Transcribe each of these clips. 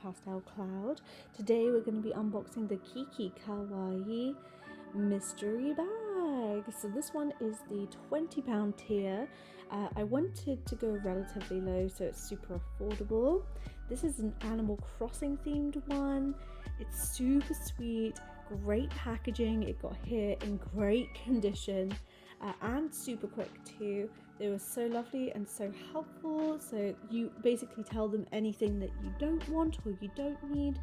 pastel cloud. Today we're going to be unboxing the KikiKawaii mystery bag. So this one is the £20 tier. I wanted to go relatively low so it's super affordable. This is an Animal Crossing themed one. It's super sweet, great packaging. It got here in great condition and super quick too. They were so lovely and so helpful. So you basically tell them anything that you don't want or you don't need,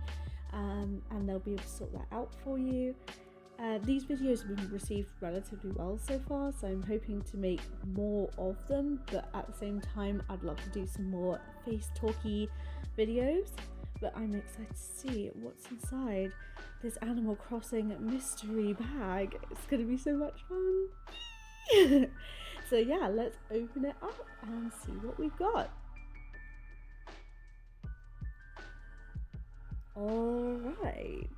and they'll be able to sort that out for you. These videos have been received relatively well so far, so I'm hoping to make more of them, but at the same time I'd love to do some more face talky videos. But I'm excited to see what's inside this Animal Crossing mystery bag. It's going to be so much fun. So yeah, let's open it up and see what we've got. Alright,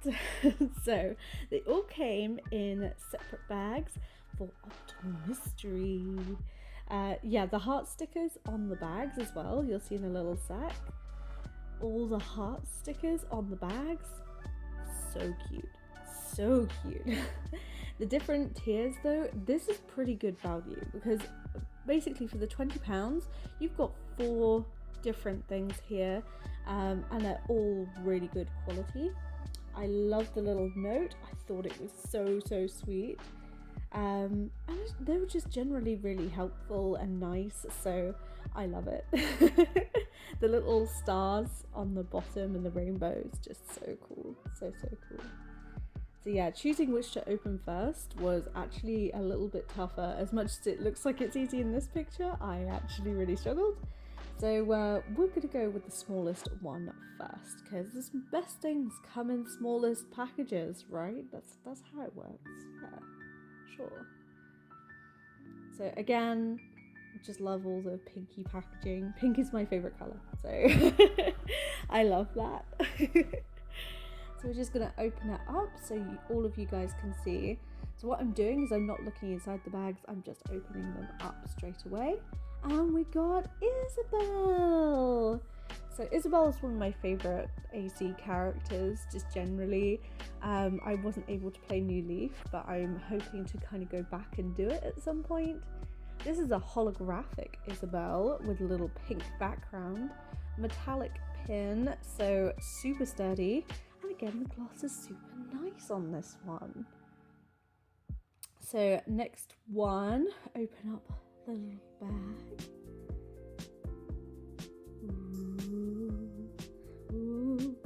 so they all came in separate bags for optimal mystery. Yeah, the heart stickers on the bags as well, you'll see in a little sec. All the heart stickers on the bags, so cute, so cute. The different tiers though, this is pretty good value because basically for the £20 you've got 4 different things here, and they're all really good quality. I love the little note. I thought it was so sweet, and they were just generally really helpful and nice, so I love it. The little stars on the bottom and the rainbow is just so cool, so cool. So yeah, choosing which to open first was actually a little bit tougher. As much as it looks like it's easy in this picture, I actually really struggled. So we're going to go with the smallest one first, because the best things come in smallest packages, right? That's how it works. Yeah, sure. So again, just love all the pinky packaging. Pink is my favorite color, so I love that. So we're just gonna open it up so all of you guys can see. So what I'm doing is I'm not looking inside the bags, I'm just opening them up straight away. And we got Isabelle! So Isabelle is one of my favorite AC characters, just generally. I wasn't able to play New Leaf, but I'm hoping to kind of go back and do it at some point. This is a holographic Isabelle with a little pink background, metallic pin, so super sturdy. And again, the gloss is super nice on this one. So next one, open up the little bag. Ooh,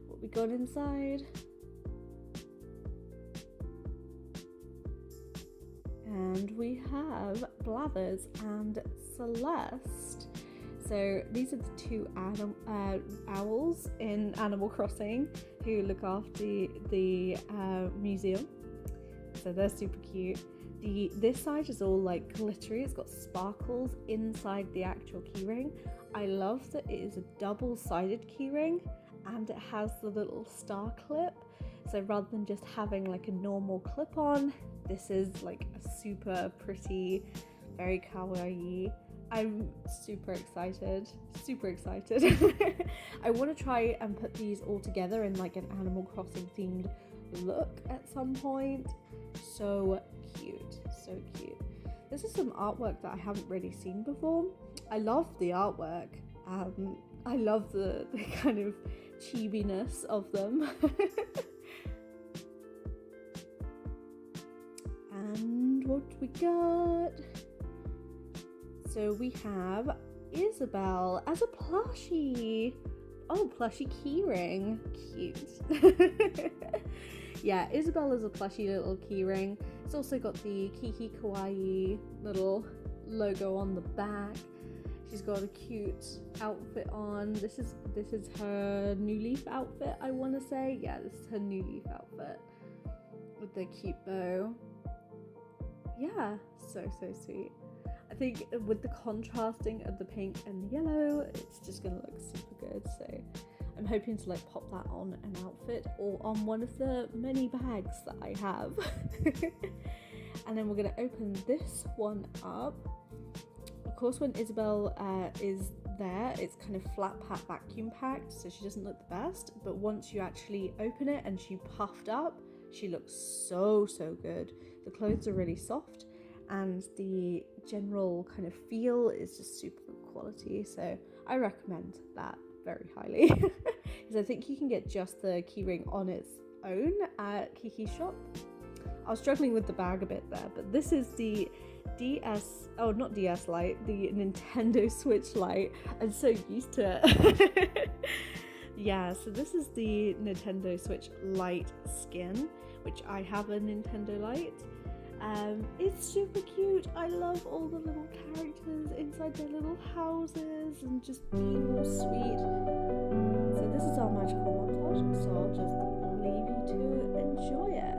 what we got inside? And we have Blathers and Celeste. So these are the 2 owls in Animal Crossing who look after the museum. So they're super cute. This side is all like glittery. It's got sparkles inside the actual keyring. I love that it is a double-sided keyring and it has the little star clip. So rather than just having like a normal clip-on, this is like a super pretty, very kawaii. I'm super excited. I want to try and put these all together in like an Animal Crossing themed look at some point. So cute, so cute. This is some artwork that I haven't really seen before. I love the artwork. I love the kind of chibiness of them. And what we got? So we have Isabelle as a plushie. Oh, plushie keyring. Cute. Yeah, Isabelle is a plushie little keyring. It's also got the KikiKawaii little logo on the back. She's got a cute outfit on. This is her New Leaf outfit, I want to say. Yeah, this is her New Leaf outfit with the cute bow. Yeah, so sweet. I think with the contrasting of the pink and the yellow, it's just gonna look super good. So I'm hoping to like pop that on an outfit or on one of the many bags that I have. And then we're gonna open this one up. Of course, when Isabelle is there, it's kind of flat pack vacuum packed, so she doesn't look the best, but once you actually open it and she puffed up, she looks so good. The clothes are really soft and the general kind of feel is just super good quality, so I recommend that very highly. Because I think you can get just the keyring on its own at Kiki's shop. I was struggling with the bag a bit there, but this is the not DS Lite, the Nintendo Switch Lite. I'm so used to it. Yeah, so this is the Nintendo Switch Lite skin, which I have a Nintendo Lite. It's super cute. I love all the little characters inside their little houses and just being all sweet. So this is our magical montage, so I'll just leave you to enjoy it.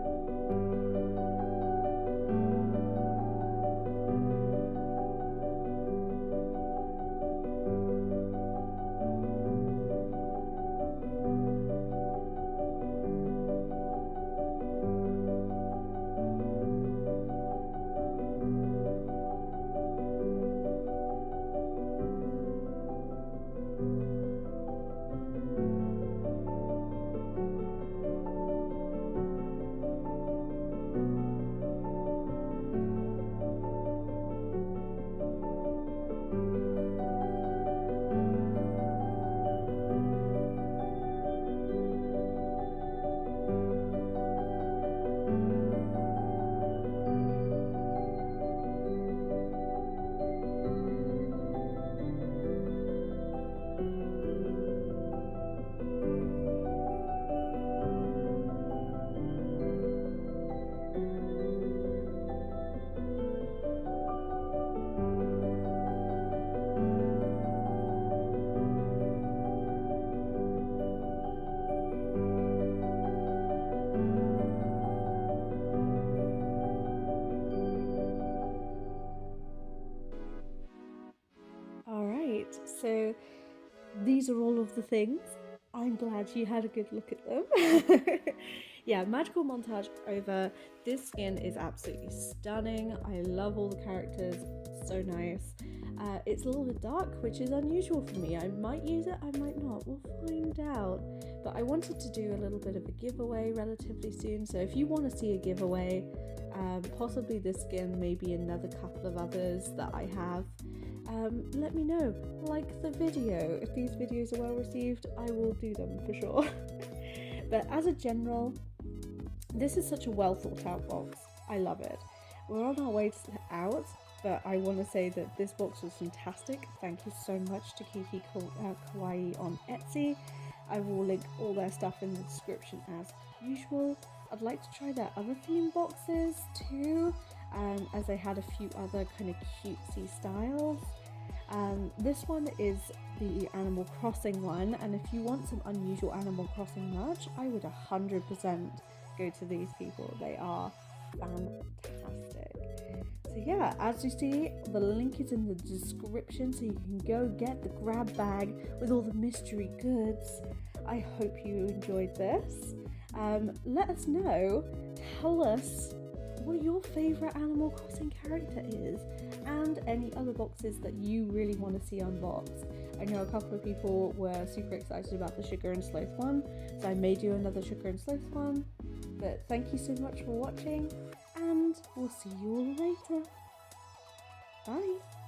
So these are all of the things. I'm glad you had a good look at them. Yeah, magical montage over. This skin is absolutely stunning. I love all the characters, so nice. It's a little bit dark, which is unusual for me. I might use it, I might not, we'll find out. But I wanted to do a little bit of a giveaway relatively soon, so if you want to see a giveaway, possibly this skin, maybe another couple of others that I have, let me know. Like the video. If these videos are well received, I will do them for sure. But as a general, this is such a well thought out box. I love it. We're on our way out, but I want to say that this box was fantastic. Thank you so much to KikiKawaii on Etsy. I will link all their stuff in the description as usual. I'd like to try their other theme boxes too, as they had a few other kind of cutesy styles. This one is the Animal Crossing one, and if you want some unusual Animal Crossing merch, I would 100% go to these people. They are fantastic. So yeah, as you see, the link is in the description, so you can go get the grab bag with all the mystery goods. I hope you enjoyed this. Let us know, tell us what your favourite Animal Crossing character is, and any other boxes that you really want to see unboxed. I know a couple of people were super excited about the Sugar and Sloth one, so I may do another Sugar and Sloth one. But thank you so much for watching, and we'll see you all later. Bye!